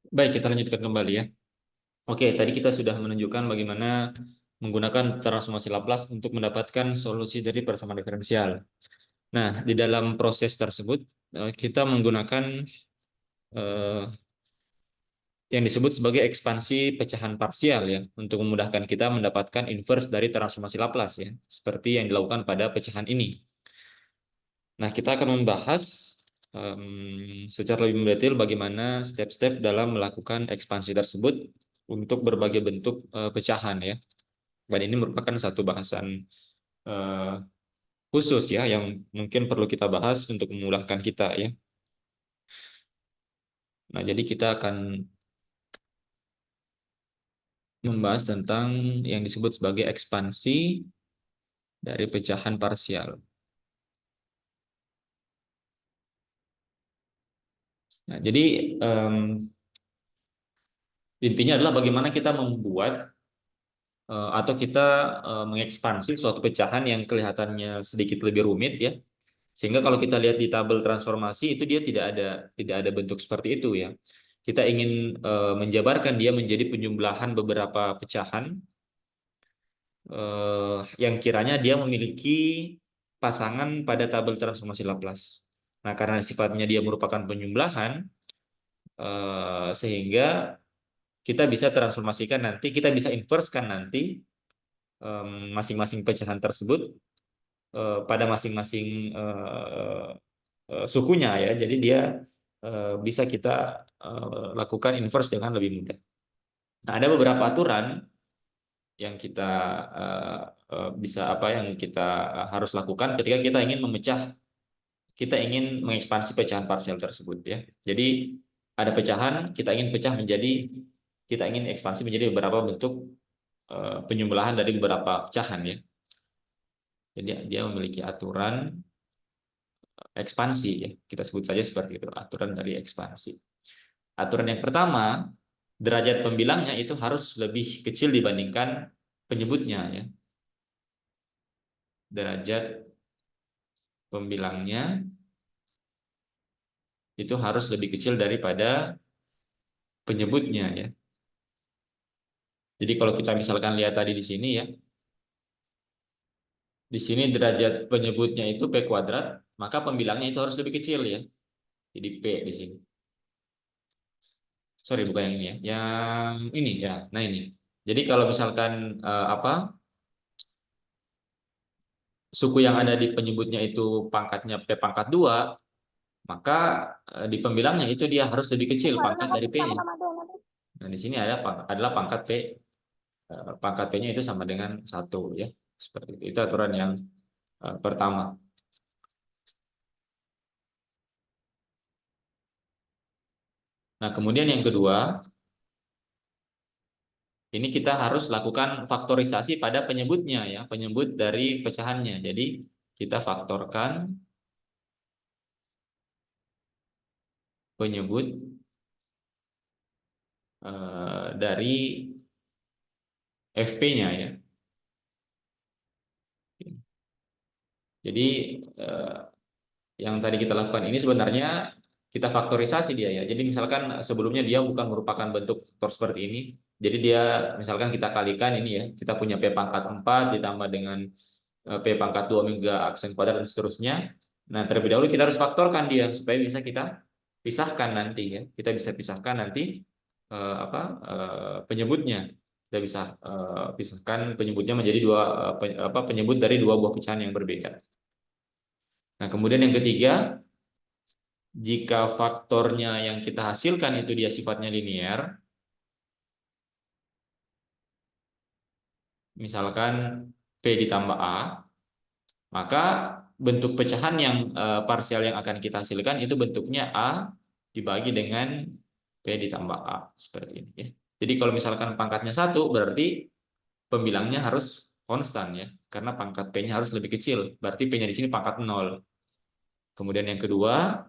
Baik, kita lanjutkan kembali ya. Oke, tadi kita sudah menunjukkan bagaimana menggunakan transformasi Laplace untuk mendapatkan solusi dari persamaan diferensial. Nah, di dalam proses tersebut kita menggunakan eh, yang disebut sebagai ekspansi pecahan parsial ya, untuk memudahkan kita mendapatkan inverse dari transformasi Laplace ya, seperti yang dilakukan pada pecahan ini. Nah, kita akan membahas secara lebih mendetail bagaimana step-step dalam melakukan ekspansi tersebut untuk berbagai bentuk pecahan ya. Dan ini merupakan satu bahasan eh, khusus ya yang mungkin perlu kita bahas untuk memudahkan kita ya. Nah, jadi kita akan membahas tentang yang disebut sebagai ekspansi dari pecahan parsial. Nah, jadi intinya adalah bagaimana kita membuat atau kita mengekspansi suatu pecahan yang kelihatannya sedikit lebih rumit ya. Sehingga kalau kita lihat di tabel transformasi itu dia tidak ada bentuk seperti itu ya. Kita ingin menjabarkan dia menjadi penjumlahan beberapa pecahan yang kiranya dia memiliki pasangan pada tabel transformasi Laplace. Nah, karena sifatnya dia merupakan penjumlahan, sehingga kita bisa transformasikan nanti, kita bisa inversekan nanti masing-masing pecahan tersebut pada masing-masing sukunya ya. Jadi dia bisa kita lakukan inverse dengan lebih mudah. Nah, ada beberapa aturan yang kita bisa apa yang kita harus lakukan ketika kita ingin kita ingin mengekspansi pecahan parsial tersebut ya. Jadi ada pecahan, kita ingin ekspansi menjadi beberapa bentuk penjumlahan dari beberapa pecahan ya. Jadi dia memiliki aturan ekspansi ya. Kita sebut saja seperti itu, aturan dari ekspansi. Aturan yang pertama, derajat pembilangnya itu harus lebih kecil dibandingkan penyebutnya ya. Derajat pembilangnya itu harus lebih kecil daripada penyebutnya ya. Jadi kalau kita misalkan lihat tadi di sini ya, di sini derajat penyebutnya itu P kuadrat, maka pembilangnya itu harus lebih kecil ya. Jadi P di sini. Sorry, bukan yang ini ya. Yang ini ya. Nah ini. Jadi kalau misalkan apa suku yang ada di penyebutnya itu pangkatnya P pangkat 2, maka di pembilangnya itu dia harus lebih kecil pangkat dari P-nya. Nah, di sini adalah pangkat P, pangkat P-nya itu sama dengan 1 ya. Seperti itu. Itu aturan yang pertama. Nah, kemudian yang kedua, ini kita harus lakukan faktorisasi pada penyebutnya ya, penyebut dari pecahannya. Jadi kita faktorkan penyebut dari FP-nya ya. Jadi eh, yang tadi kita lakukan ini sebenarnya kita faktorisasi dia ya. Jadi misalkan sebelumnya dia bukan merupakan bentuk faktor seperti ini. Jadi dia misalkan kita kalikan ini ya. Kita punya P pangkat 4 ditambah dengan P pangkat 2 mega aksen kuadrat dan seterusnya. Nah, terlebih dahulu kita harus faktorkan dia supaya bisa kita pisahkan nanti ya. Kita bisa pisahkan nanti penyebutnya. Kita bisa pisahkan penyebutnya menjadi penyebut dari dua buah pecahan yang berbeda. Nah, kemudian yang ketiga, jika faktornya yang kita hasilkan itu dia sifatnya linear, misalkan P ditambah A, maka bentuk pecahan yang parsial yang akan kita hasilkan itu bentuknya A dibagi dengan P ditambah A, seperti ini ya. Jadi kalau misalkan pangkatnya 1, berarti pembilangnya harus konstan ya, karena pangkat P-nya harus lebih kecil, berarti P-nya di sini pangkat 0. Kemudian yang kedua,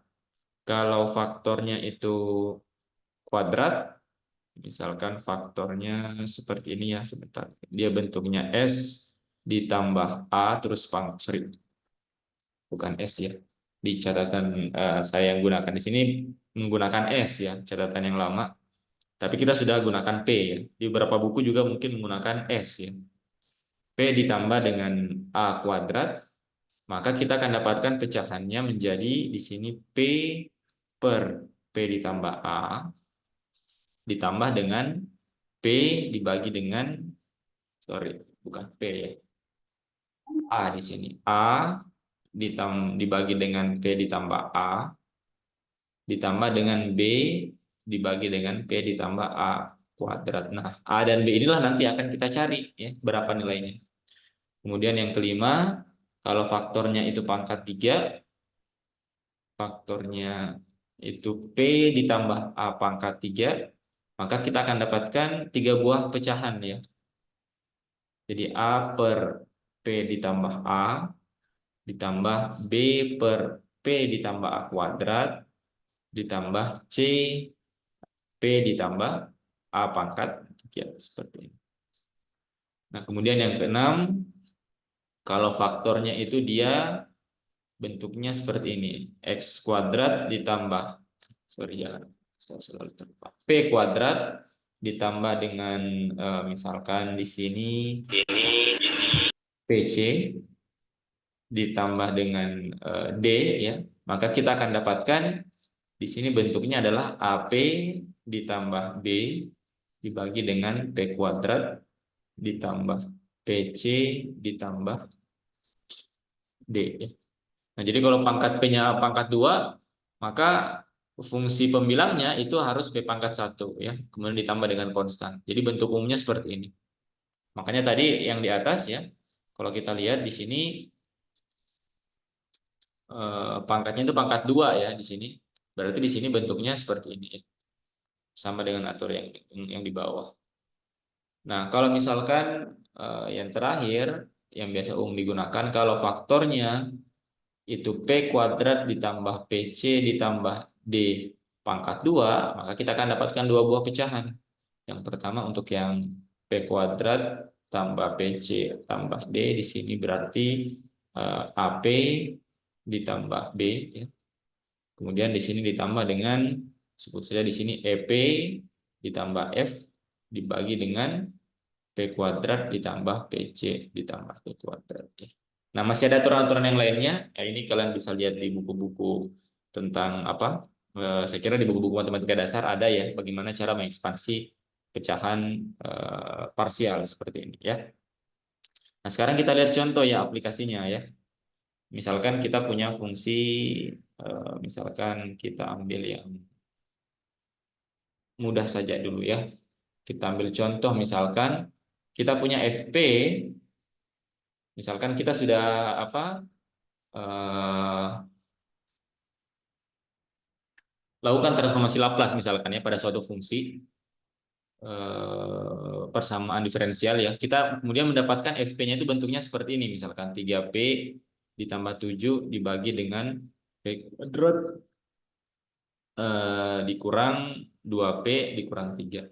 kalau faktornya itu kuadrat, misalkan faktornya seperti ini ya, sebentar. Dia bentuknya S ditambah A terus sorry, bukan S ya. Di catatan saya yang gunakan di sini menggunakan S ya, catatan yang lama. Tapi kita sudah gunakan P ya. Di beberapa buku juga mungkin menggunakan S ya. P ditambah dengan A kuadrat, maka kita akan dapatkan pecahannya menjadi di sini P per P ditambah A ditambah dengan P dibagi dengan, sorry, bukan P ya, A di sini. A dibagi dengan P ditambah A ditambah dengan B dibagi dengan P ditambah A kuadrat. Nah, A dan B inilah nanti akan kita cari ya, berapa nilainya. Kemudian yang kelima, kalau faktornya itu pangkat 3, faktornya itu P ditambah A pangkat 3, maka kita akan dapatkan 3 buah pecahan ya. Jadi A per P ditambah A ditambah B per P ditambah A kuadrat ditambah C P ditambah A pangkat 3 seperti ini. Nah, kemudian yang keenam, kalau faktornya itu dia bentuknya seperti ini. X kuadrat ditambah, sorry ya, saya selalu terlupa. P kuadrat ditambah dengan misalkan di sini PC ditambah dengan D ya, maka kita akan dapatkan di sini bentuknya adalah AP ditambah B dibagi dengan P kuadrat ditambah PC ditambah D ya. Nah, jadi kalau pangkat P-nya pangkat 2, maka fungsi pembilangnya itu harus P pangkat 1 ya, kemudian ditambah dengan konstan. Jadi bentuk umumnya seperti ini. Makanya tadi yang di atas ya, kalau kita lihat di sini pangkatnya itu pangkat 2 ya di sini. Berarti di sini bentuknya seperti ini ya. Sama dengan atur yang di bawah. Nah, kalau misalkan yang terakhir yang biasa umum digunakan kalau faktornya itu P kuadrat ditambah PC ditambah D pangkat 2, maka kita akan dapatkan 2 buah pecahan. Yang pertama untuk yang P kuadrat tambah PC tambah D, di sini berarti AP ditambah B ya. Kemudian di sini ditambah dengan, sebut saja di sini EP ditambah F dibagi dengan P kuadrat ditambah PC ditambah P kuadrat ya. Nah, masih ada aturan-aturan yang lainnya. Ya, ini kalian bisa lihat di buku-buku tentang apa? Saya kira di buku-buku matematika dasar ada ya bagaimana cara mengekspansi pecahan parsial seperti ini ya. Nah, sekarang kita lihat contoh ya aplikasinya ya. Misalkan kita punya fungsi, misalkan kita ambil yang mudah saja dulu ya. Kita ambil contoh misalkan kita punya FP, misalkan kita sudah apa? Lakukan transformasi Laplace misalkan ya pada suatu fungsi persamaan diferensial ya. Kita kemudian mendapatkan FP-nya itu bentuknya seperti ini misalkan 3P ditambah 7 dibagi dengan P kuadrat dikurang 2P dikurang 3.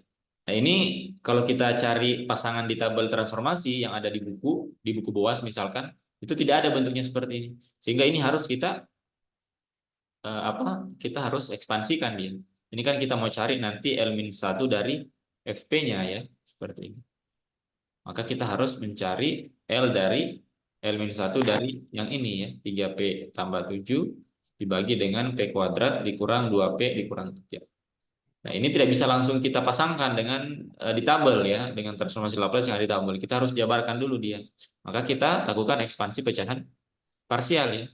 Nah, ini kalau kita cari pasangan di tabel transformasi yang ada di buku BOAS misalkan, itu tidak ada bentuknya seperti ini. Sehingga ini harus kita kita harus ekspansikan dia. Ini kan kita mau cari nanti L-1 dari FP-nya ya, seperti ini. Maka kita harus mencari L dari L-1 dari yang ini ya, 3P tambah 7 dibagi dengan P kuadrat dikurang 2P dikurang 3. Nah, ini tidak bisa langsung kita pasangkan dengan di tabel ya, dengan transformasi Laplace yang ada di tabel. Kita harus jabarkan dulu dia. Maka kita lakukan ekspansi pecahan parsial ya.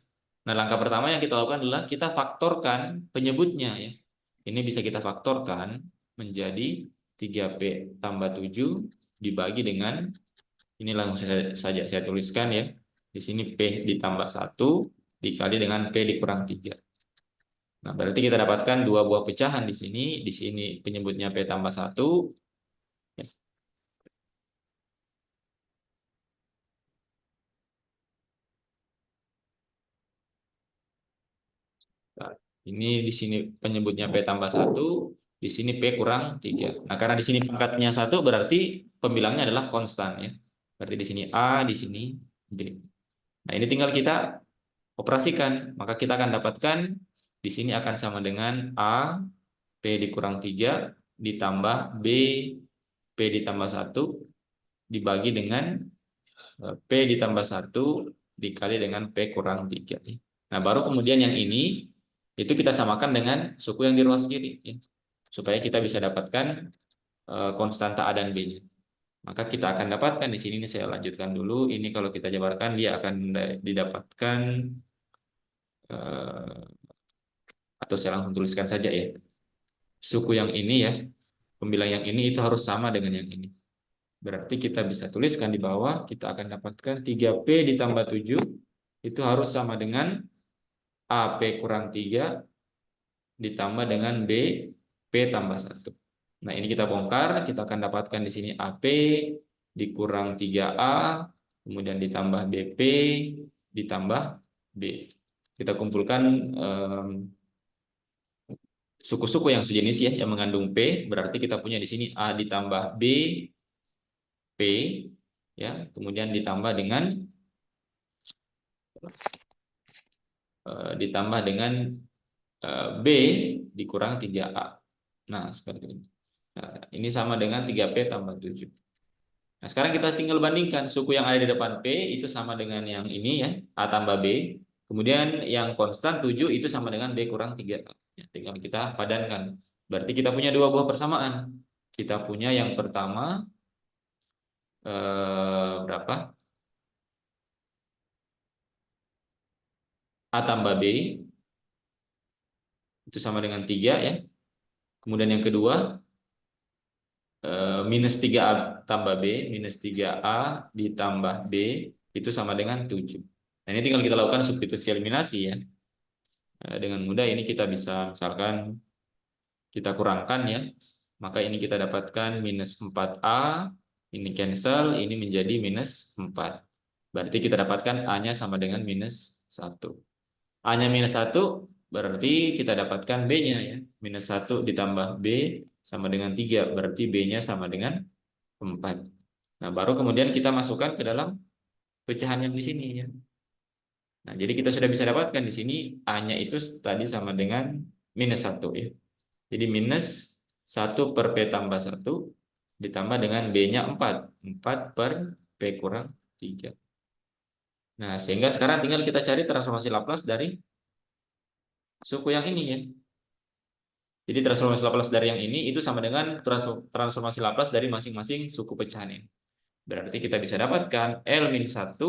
Nah, langkah pertama yang kita lakukan adalah kita faktorkan penyebutnya ya. Ini bisa kita faktorkan menjadi 3P tambah 7 dibagi dengan, ini langsung saja saya tuliskan ya. Di sini P ditambah 1 dikali dengan P dikurang 3. Nah, berarti kita dapatkan 2 buah pecahan di sini. Di sini penyebutnya P tambah 1. Nah, ini di sini penyebutnya P tambah 1. Di sini P kurang 3. Nah, karena di sini pangkatnya 1 berarti pembilangnya adalah konstan ya. Berarti di sini A, di sini B. Nah, ini tinggal kita operasikan. Maka kita akan dapatkan di sini akan sama dengan A P dikurang 3 ditambah B P ditambah 1 dibagi dengan P ditambah 1 dikali dengan P kurang 3. Nah, baru kemudian yang ini itu kita samakan dengan suku yang di ruas kiri, ya, supaya kita bisa dapatkan konstanta A dan B-nya. Maka kita akan dapatkan di sini, ini saya lanjutkan dulu. Ini kalau kita jabarkan dia akan didapatkan, atau saya langsung tuliskan saja ya. Suku yang ini ya, pembilang yang ini itu harus sama dengan yang ini. Berarti kita bisa tuliskan di bawah, kita akan dapatkan 3P ditambah 7 itu harus sama dengan AP kurang 3 ditambah dengan B P tambah 1. Nah, ini kita bongkar, kita akan dapatkan di sini AP dikurang 3A, kemudian ditambah BP ditambah B. Kita kumpulkan suku-suku yang sejenis ya, yang mengandung P, berarti kita punya di sini A ditambah B, P, ya, kemudian ditambah dengan B dikurang 3A. Nah, seperti ini. Nah, ini sama dengan 3P tambah 7. Nah, sekarang kita tinggal bandingkan suku yang ada di depan P itu sama dengan yang ini ya, A tambah B. Kemudian yang konstan 7 itu sama dengan B kurang 3A. Ya, tinggal kita padankan. Berarti kita punya dua buah persamaan. Kita punya yang pertama berapa? A tambah B itu sama dengan 3 ya. Kemudian yang kedua minus 3A tambah B, minus 3A ditambah B itu sama dengan 7. Nah, ini tinggal kita lakukan substitusi eliminasi ya. Dengan mudah ini kita bisa misalkan kita kurangkan ya. Maka ini kita dapatkan minus 4A, ini cancel, ini menjadi minus 4. Berarti kita dapatkan A-nya sama dengan minus 1. A-nya minus 1 berarti kita dapatkan B-nya ya. Minus 1 ditambah B sama dengan 3, berarti B-nya sama dengan 4. Nah, baru kemudian kita masukkan ke dalam pecahan yang di sini ya. Nah, jadi kita sudah bisa dapatkan di sini A-nya itu tadi sama dengan minus 1 ya. Jadi minus 1 per P tambah 1 ditambah dengan B-nya 4. 4 per P kurang 3. Nah, sehingga sekarang tinggal kita cari transformasi Laplace dari suku yang ini ya. Jadi transformasi Laplace dari yang ini itu sama dengan transformasi Laplace dari masing-masing suku pecahan ini. Berarti kita bisa dapatkan L-1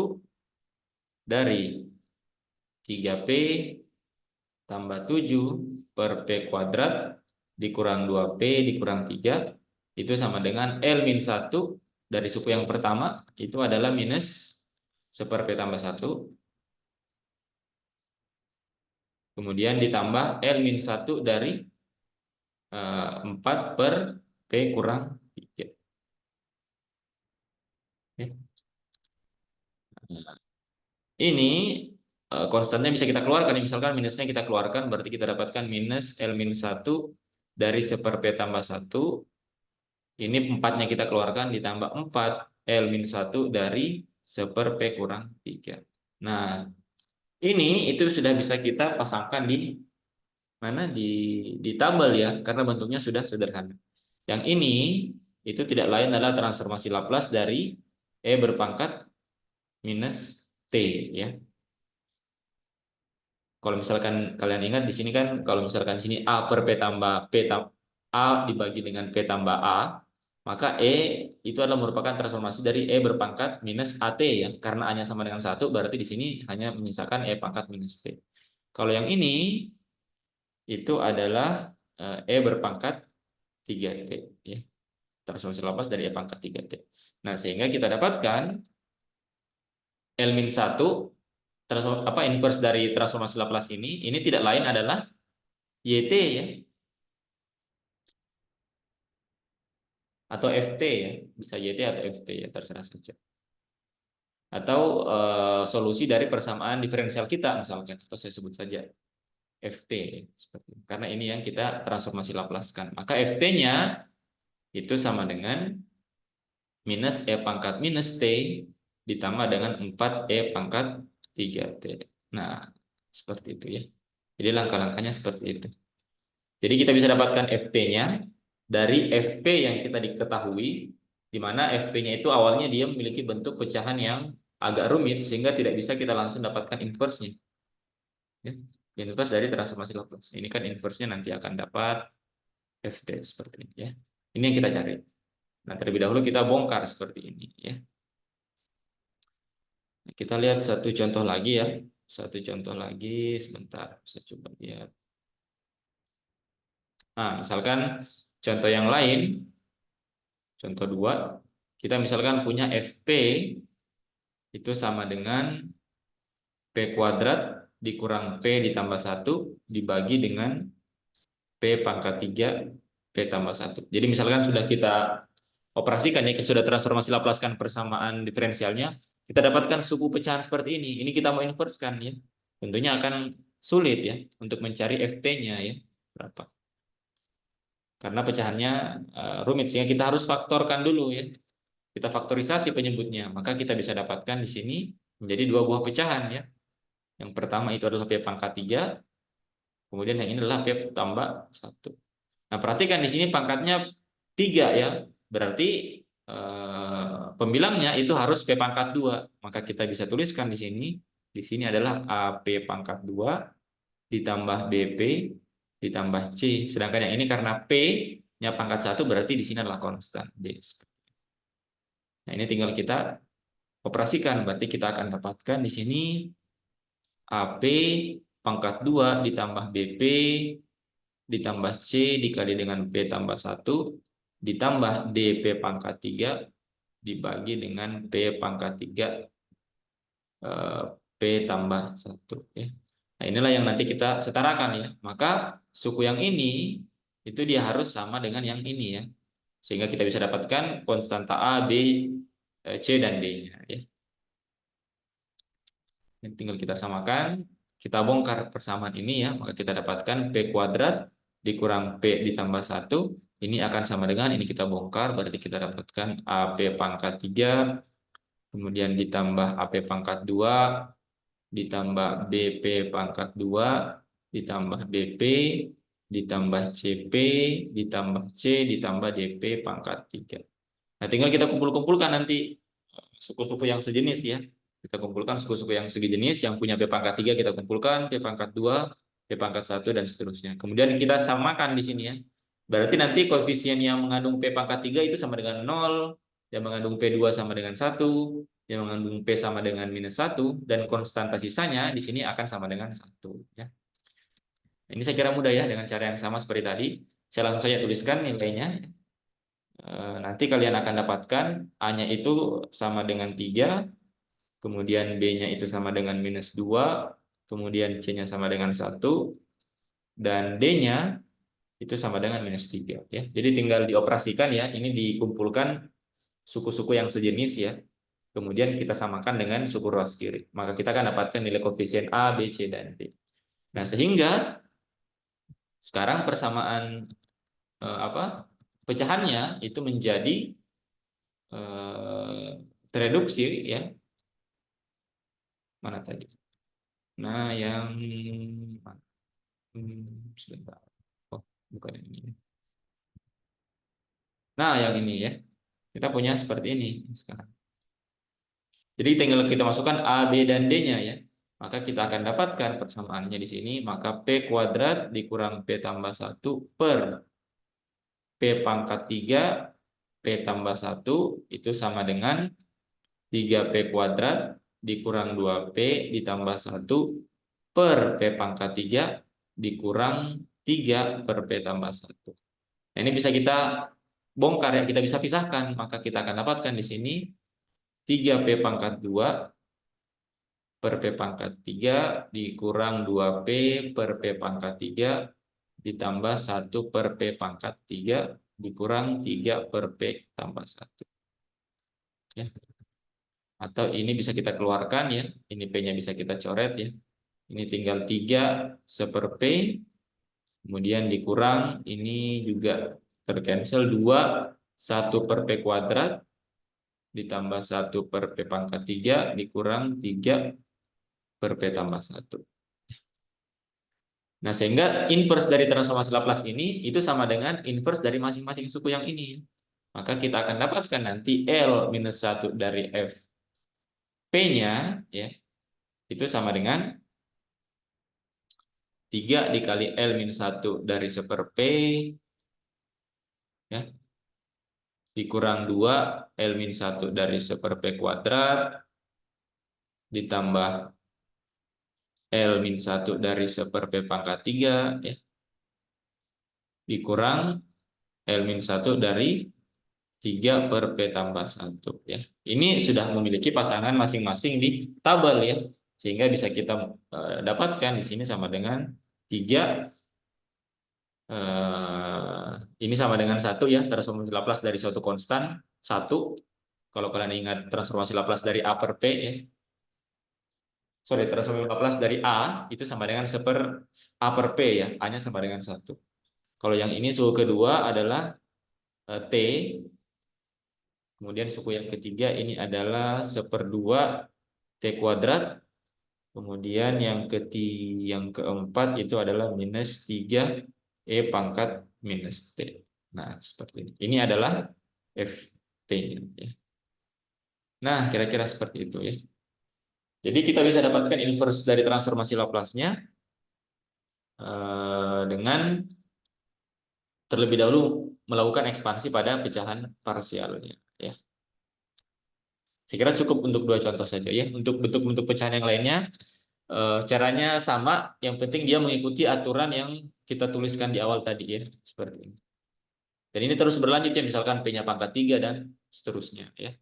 dari 3P tambah 7 per P kuadrat dikurang 2P dikurang 3 itu sama dengan L-1 dari suku yang pertama itu adalah minus 1 per P tambah 1, kemudian ditambah L-1 dari 4 per P kurang 3. Ini konstannya bisa kita keluarkan. Misalkan minusnya kita keluarkan, berarti kita dapatkan minus L-1 dari 1 per P tambah 1. Ini 4-nya kita keluarkan, ditambah 4 L-1 dari 1 per P kurang 3. Nah, ini itu sudah bisa kita pasangkan di mana, di tabel ya, karena bentuknya sudah sederhana. Yang ini itu tidak lain adalah transformasi Laplace dari E berpangkat minus T ya. Kalau misalkan kalian ingat di sini kan, kalau misalkan di sini A per P tambah A dibagi dengan P tambah A, maka E itu adalah merupakan transformasi dari E berpangkat minus AT ya. Karena A-nya sama dengan 1, berarti di sini hanya menyisakan E pangkat minus T. Kalau yang ini itu adalah E berpangkat 3T ya. Transformasi Laplace dari E pangkat 3T. Nah, sehingga kita dapatkan L-1 inverse dari transformasi Laplace ini tidak lain adalah YT ya, atau FT ya, bisa YT atau FT ya, terserah saja. Atau solusi dari persamaan diferensial kita misalkan, atau saya sebut saja FT seperti itu. Karena ini yang kita transformasi Laplace-kan. Maka FT-nya itu sama dengan minus E pangkat minus T ditambah dengan 4 E pangkat 3T. Nah, seperti itu ya. Jadi langkah-langkahnya seperti itu. Jadi kita bisa dapatkan FT-nya dari FP yang kita diketahui, di mana FP-nya itu awalnya dia memiliki bentuk pecahan yang agak rumit, sehingga tidak bisa kita langsung dapatkan inverse-nya. Ya. Inverse dari transformasi Laplace. Ini kan inverse-nya nanti akan dapat FT seperti ini. Ya. Ini yang kita cari. Nah, terlebih dahulu kita bongkar seperti ini. Ya. Kita lihat satu contoh lagi ya. Satu contoh lagi, sebentar. Saya coba lihat. Nah, misalkan contoh yang lain, contoh 2, kita misalkan punya FP itu sama dengan P kuadrat dikurang P ditambah 1 dibagi dengan P pangkat 3 P tambah 1. Jadi misalkan sudah kita operasikan ya, sudah transformasi Laplace-kan persamaan diferensialnya, kita dapatkan suku pecahan seperti ini. Ini kita mau inverse-kan ya. Tentunya akan sulit ya untuk mencari FT-nya ya. Berapa? Karena pecahannya rumit, sehingga kita harus faktorkan dulu ya. Kita faktorisasi penyebutnya, maka kita bisa dapatkan di sini menjadi 2 buah pecahan ya. Yang pertama itu adalah P pangkat 3, kemudian yang ini adalah P tambah 1. Nah, perhatikan di sini pangkatnya 3 ya. Berarti pembilangnya itu harus P pangkat 2. Maka kita bisa tuliskan di sini. Di sini adalah AP pangkat 2 ditambah BP ditambah C. Sedangkan yang ini karena P-nya pangkat 1 berarti di sini adalah konstan D. Nah, ini tinggal kita operasikan. Berarti kita akan dapatkan di sini AP pangkat 2 ditambah BP ditambah C dikali dengan P tambah 1 ditambah DP pangkat 3 dibagi dengan P pangkat 3 P tambah 1 ya. Nah, inilah yang nanti kita setarakan ya. Maka suku yang ini itu dia harus sama dengan yang ini ya. Sehingga kita bisa dapatkan konstanta A, B, C dan D-nya ya. Tinggal kita samakan, kita bongkar persamaan ini ya, maka kita dapatkan P kuadrat dikurang P ditambah 1, ini akan sama dengan, ini kita bongkar, berarti kita dapatkan AP pangkat 3, kemudian ditambah AP pangkat 2, ditambah BP pangkat 2, ditambah BP, ditambah CP, ditambah C, ditambah DP pangkat 3. Nah, tinggal kita kumpul-kumpulkan nanti suku-suku yang sejenis ya. Kita kumpulkan suku-suku yang sejenis yang punya P pangkat 3 kita kumpulkan, P pangkat 2, P pangkat 1 dan seterusnya. Kemudian kita samakan di sini ya. Berarti nanti koefisien yang mengandung P pangkat 3 itu sama dengan 0, yang mengandung P2 sama dengan 1, yang mengandung P sama dengan minus 1, dan konstanta sisanya di sini akan sama dengan 1 ya. Ini saya kira mudah ya, dengan cara yang sama seperti tadi. Saya langsung saja tuliskan nilainya. Nanti kalian akan dapatkan A-nya itu sama dengan 3, kemudian B-nya itu sama dengan minus 2, kemudian C-nya sama dengan 1, dan D-nya itu sama dengan minus 3. Ya. Jadi tinggal dioperasikan ya, ini dikumpulkan suku-suku yang sejenis ya, kemudian kita samakan dengan suku ruas kiri. Maka kita akan dapatkan nilai koefisien A, B, C, dan D. Nah, sehingga sekarang persamaan pecahannya itu menjadi tereduksi ya. Mana tadi? Nah, yang sebentar. Oh, bukan yang ini. Nah, yang ini ya. Kita punya seperti ini sekarang. Jadi tinggal kita masukkan A, B, dan D-nya ya. Maka kita akan dapatkan persamaannya di sini. Maka P kuadrat dikurang P tambah 1 per P pangkat 3 P tambah 1 itu sama dengan 3P kuadrat dikurang 2P ditambah 1 per P pangkat 3 dikurang 3 per P tambah 1. Nah, ini bisa kita bongkar ya, kita bisa pisahkan. Maka kita akan dapatkan di sini 3P pangkat 2 per P pangkat 3 dikurang 2P per P pangkat 3 ditambah 1 per P pangkat 3 dikurang 3 per P tambah 1. Ya. Atau ini bisa kita keluarkan ya. Ini P-nya bisa kita coret ya. Ini tinggal 3 seper P. Kemudian dikurang, ini juga tercancel 2, 1 per P kuadrat. Ditambah 1 per P pangkat 3 dikurang 3 per P tambah 1. Nah, sehingga inverse dari transformasi Laplace ini itu sama dengan inverse dari masing-masing suku yang ini. Maka kita akan dapatkan nanti L minus 1 dari Fp-nya ya, itu sama dengan 3 dikali L minus 1 dari 1/P ya, dikurang 2 L minus 1 dari 1/P kuadrat ditambah L min 1 dari 1/P pangkat 3 ya, dikurang L min 1 dari 3/P tambah 1 ya. Ini sudah memiliki pasangan masing-masing di tabel ya. Sehingga bisa kita dapatkan di sini sama dengan 3 ini sama dengan 1 ya, transformasi Laplace dari suatu konstan 1. Kalau kalian ingat transformasi Laplace dari A per P ya. Sorry, transformasi Laplace dari A itu sama dengan 1/A per P ya, A-nya sama dengan 1. Kalau yang ini suku kedua adalah T, kemudian suku yang ketiga ini adalah 1/2 T kuadrat, kemudian yang keempat itu adalah minus 3 E pangkat minus T. Nah, seperti ini. Ini adalah Ft-nya ya. Nah, kira-kira seperti itu ya. Jadi kita bisa dapatkan inverse dari transformasi Laplace-nya dengan terlebih dahulu melakukan ekspansi pada pecahan parsialnya ya. Saya kira cukup untuk 2 contoh saja ya. Untuk bentuk-bentuk pecahan yang lainnya caranya sama, yang penting dia mengikuti aturan yang kita tuliskan di awal tadi ya, seperti ini. Dan ini terus berlanjut ya, misalkan P-nya pangkat 3 dan seterusnya ya.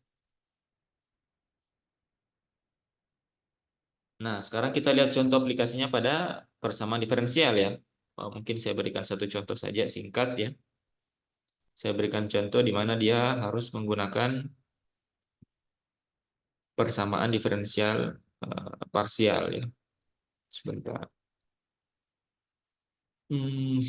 Nah, sekarang kita lihat contoh aplikasinya pada persamaan diferensial ya. Mungkin saya berikan satu contoh saja singkat ya. Saya berikan contoh di mana dia harus menggunakan persamaan diferensial parsial ya. Sebentar. Hmm.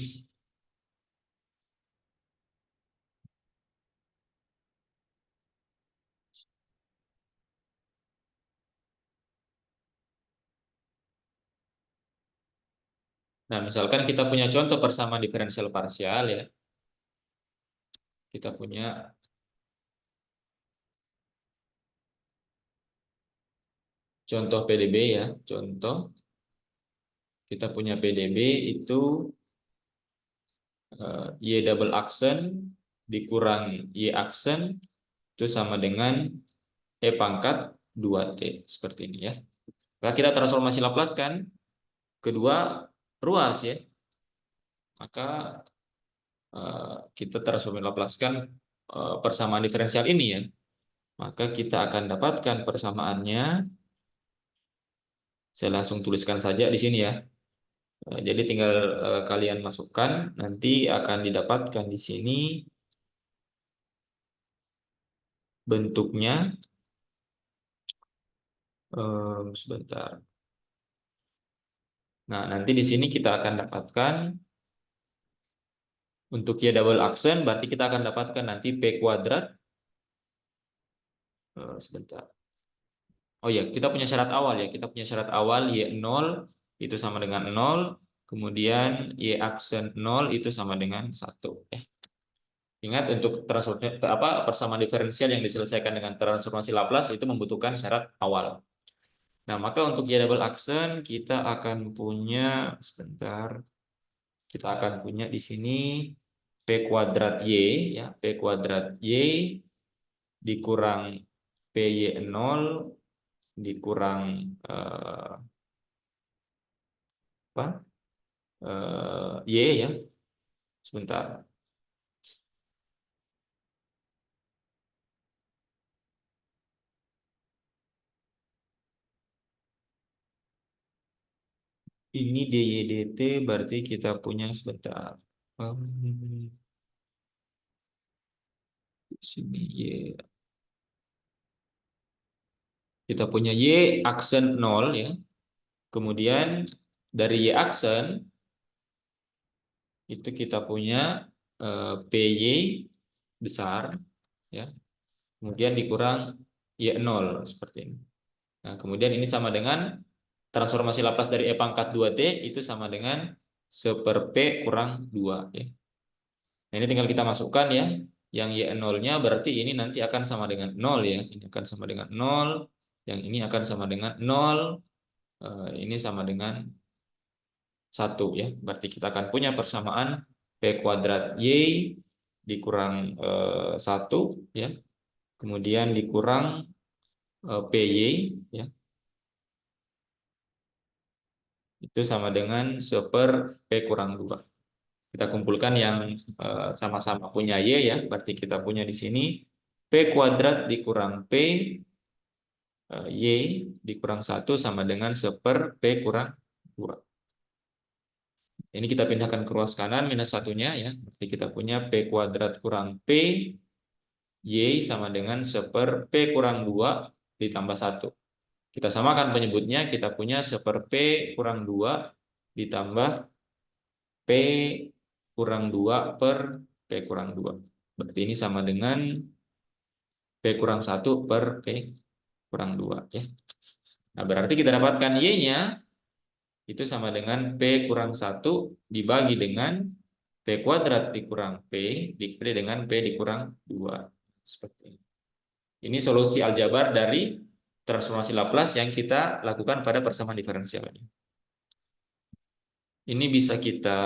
Nah, misalkan kita punya contoh persamaan diferensial parsial ya. Kita punya contoh PDB ya. Contoh kita punya PDB itu Y double aksen dikurang Y aksen itu sama dengan E pangkat 2T. Seperti ini ya. Nah, kita transformasi Laplace kan. Kedua ruas ya. Maka kita transformasi Laplace kan persamaan diferensial ini ya. Maka kita akan dapatkan persamaannya. Saya langsung tuliskan saja di sini ya. Jadi tinggal kalian masukkan, nanti akan didapatkan di sini bentuknya. Sebentar. Nah, nanti di sini kita akan dapatkan untuk Y double aksen, berarti kita akan dapatkan nanti P kuadrat. Sebentar. Oh ya, kita punya syarat awal ya. Kita punya syarat awal Y0 itu sama dengan 0. Kemudian Y aksen 0 itu sama dengan 1. Ingat, untuk persamaan diferensial yang diselesaikan dengan transformasi Laplace itu membutuhkan syarat awal. Nah, maka untuk Y double aksen kita akan punya, sebentar, kita akan punya di sini P kuadrat Y ya, P kuadrat Y dikurang PY0 dikurang apa? Y ya. Sebentar. Ini DY/DT berarti kita punya, sebentar. Sini Y. Kita punya Y aksen 0 ya. Kemudian dari Y aksen itu kita punya PY besar ya. Kemudian dikurang Y0 seperti ini. Nah, kemudian ini sama dengan transformasi Laplace dari E pangkat 2T itu sama dengan 1/P kurang 2 ya. Nah, ini tinggal kita masukkan ya. Yang Y0-nya berarti ini nanti akan sama dengan 0 ya. Ini akan sama dengan 0. Yang ini akan sama dengan 0. Ini sama dengan 1 ya. Berarti kita akan punya persamaan P kuadrat Y dikurang 1 ya. Kemudian dikurang PY ya. Itu sama dengan 1/P kurang 2. Kita kumpulkan yang sama-sama punya Y ya. Berarti kita punya di sini P kuadrat dikurang P Y dikurang 1 sama dengan 1/P kurang 2. Ini kita pindahkan ke ruas kanan minus satunya ya. Berarti kita punya P kuadrat kurang P Y sama dengan 1/P kurang 2 ditambah 1. Kita samakan penyebutnya, kita punya 1/P kurang 2 ditambah P kurang 2 per P kurang 2. Berarti ini sama dengan P kurang 1 per P kurang 2 ya. Nah, berarti kita dapatkan Y-nya itu sama dengan P kurang 1 dibagi dengan P kuadrat dikurang P dikali dengan P dikurang 2. Seperti ini. Ini solusi aljabar dari transformasi Laplace yang kita lakukan pada persamaan diferensial ini. Ini bisa kita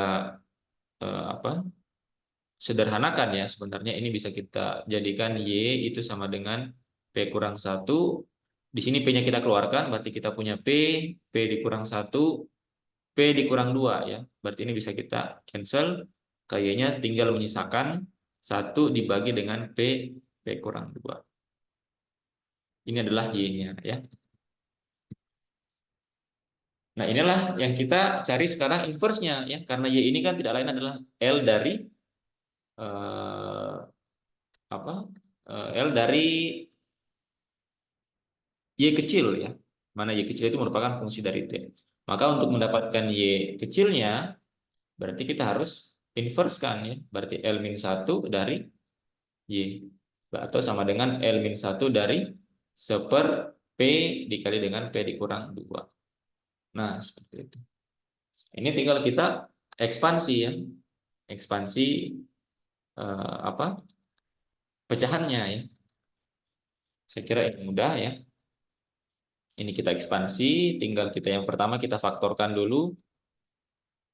sederhanakan ya. Sebenarnya ini bisa kita jadikan Y itu sama dengan P kurang 1. Di sini P-nya kita keluarkan, berarti kita punya P dikurang 1, P dikurang 2 ya. Berarti ini bisa kita cancel. Kayaknya tinggal menyisakan 1 dibagi dengan P kurang 2. Ini adalah Y-nya ya. Nah, inilah yang kita cari sekarang inverse-nya ya. Karena Y ini kan tidak lain adalah L dari L dari Y kecil ya. Mana Y kecil itu merupakan fungsi dari T. Maka untuk mendapatkan Y kecilnya berarti kita harus inverse kan ya. Berarti L-1 dari Y. Atau sama dengan L-1 dari 1/P dikali dengan P dikurang 2. Nah, seperti itu. Ini tinggal kita ekspansi ya. Ekspansi pecahannya ya. Saya kira ini mudah ya. Ini kita ekspansi, tinggal kita yang pertama kita faktorkan dulu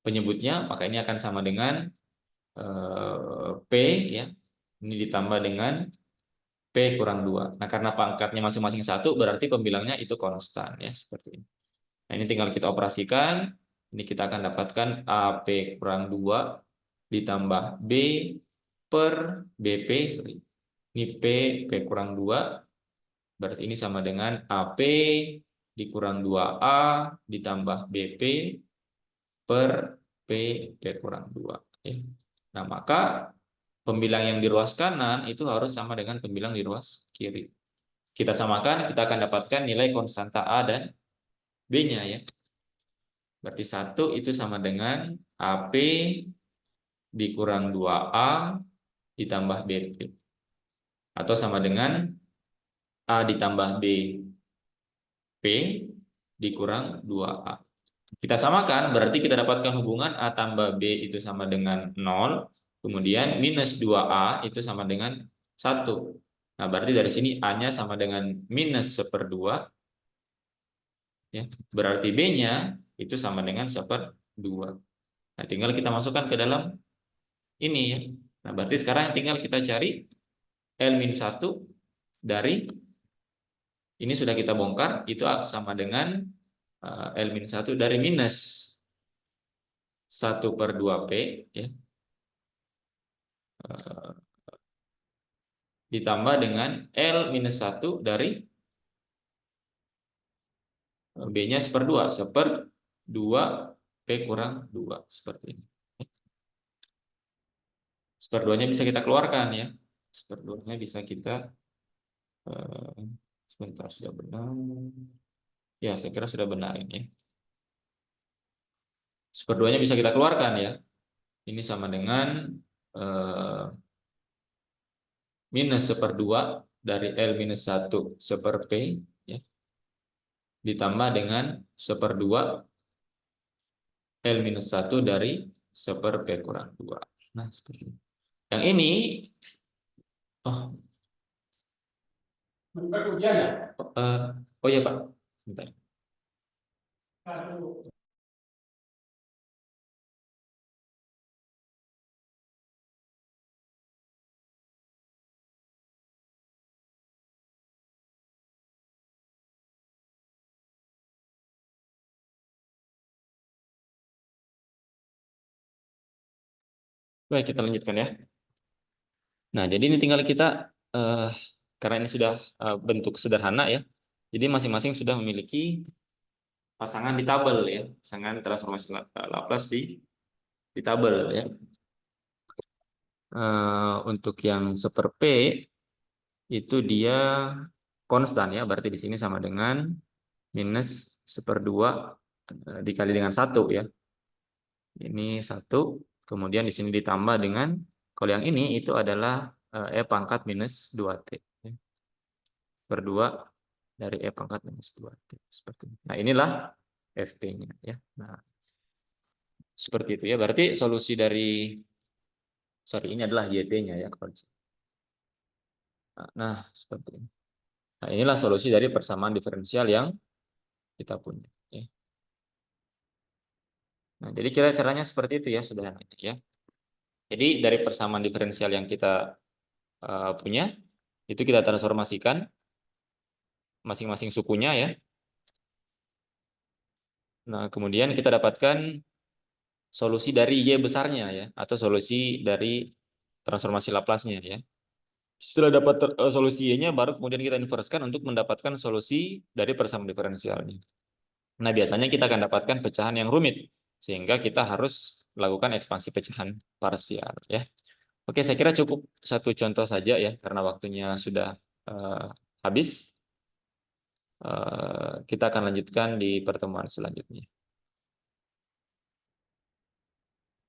penyebutnya, maka ini akan sama dengan P ya. Ini ditambah dengan P kurang 2. Nah, karena pangkatnya masing-masing 1 berarti pembilangnya itu konstan ya, seperti ini. Nah, ini tinggal kita operasikan. Ini kita akan dapatkan AP kurang 2 ditambah B per BP, sorry. Ini P kurang 2 berarti ini sama dengan AP dikurang 2A ditambah BP per P kurang 2. Nah, maka pembilang yang di ruas kanan itu harus sama dengan pembilang di ruas kiri. Kita samakan, kita akan dapatkan nilai konstanta A dan B-nya ya. Berarti 1 itu sama dengan AP dikurang 2A ditambah BP. Atau sama dengan A ditambah B P dikurang 2A. Kita samakan, berarti kita dapatkan hubungan A tambah B itu sama dengan 0, kemudian minus 2A itu sama dengan 1. Nah, berarti dari sini A-nya sama dengan minus 1/2, ya. Berarti B-nya itu sama dengan 1/2. Nah, tinggal kita masukkan ke dalam ini ya. Nah, berarti sekarang tinggal kita cari L-1 dari ini sudah kita bongkar, itu sama dengan L-1 dari minus 1/2P ya. Ditambah dengan L-1 dari B-nya 1/2. 1/2 P kurang 2. Seperti ini. 1/2-nya bisa kita keluarkan ya. 1/2-nya bisa kita sebentar, sudah benar. Ya, saya kira sudah benar ini. 1/2-nya bisa kita keluarkan ya. Ini sama dengan minus 1/2 dari L-1 1/P ya. Ditambah dengan 1/2 L minus 1 dari 1 P kurang 2. Nah, seperti ini. Yang ini, oh, oh ya Pak, bentar. Baik, kita lanjutkan ya. Nah, jadi ini tinggal kita, karena ini sudah bentuk sederhana ya, jadi masing-masing sudah memiliki pasangan di tabel ya, pasangan transformasi Laplace di tabel ya. Untuk yang 1 P itu dia konstan ya, berarti di sini sama dengan minus 1/2 dikali dengan 1 ya. Ini 1, kemudian di sini ditambah dengan, kalau yang ini itu adalah E pangkat minus 2T. Per 2 dari E pangkat minus 2T. Seperti ini. Nah, inilah FT-nya ya. Nah, seperti itu ya. Berarti solusi dari, sorry, ini adalah YT-nya ya. Nah, seperti ini. Nah, inilah solusi dari persamaan diferensial yang kita punya. Ya. Nah, jadi kira caranya seperti itu ya, sederhana ya. Jadi dari persamaan diferensial yang kita punya, itu kita transformasikan masing-masing sukunya ya. Nah, kemudian kita dapatkan solusi dari Y besarnya ya, atau solusi dari transformasi Laplace-nya ya. Setelah dapat solusi Y-nya, baru kemudian kita inverskan untuk mendapatkan solusi dari persamaan diferensialnya. Nah, biasanya kita akan dapatkan pecahan yang rumit, sehingga kita harus lakukan ekspansi pecahan parsial ya. Oke, saya kira cukup satu contoh saja ya, karena waktunya sudah habis. Kita akan lanjutkan di pertemuan selanjutnya.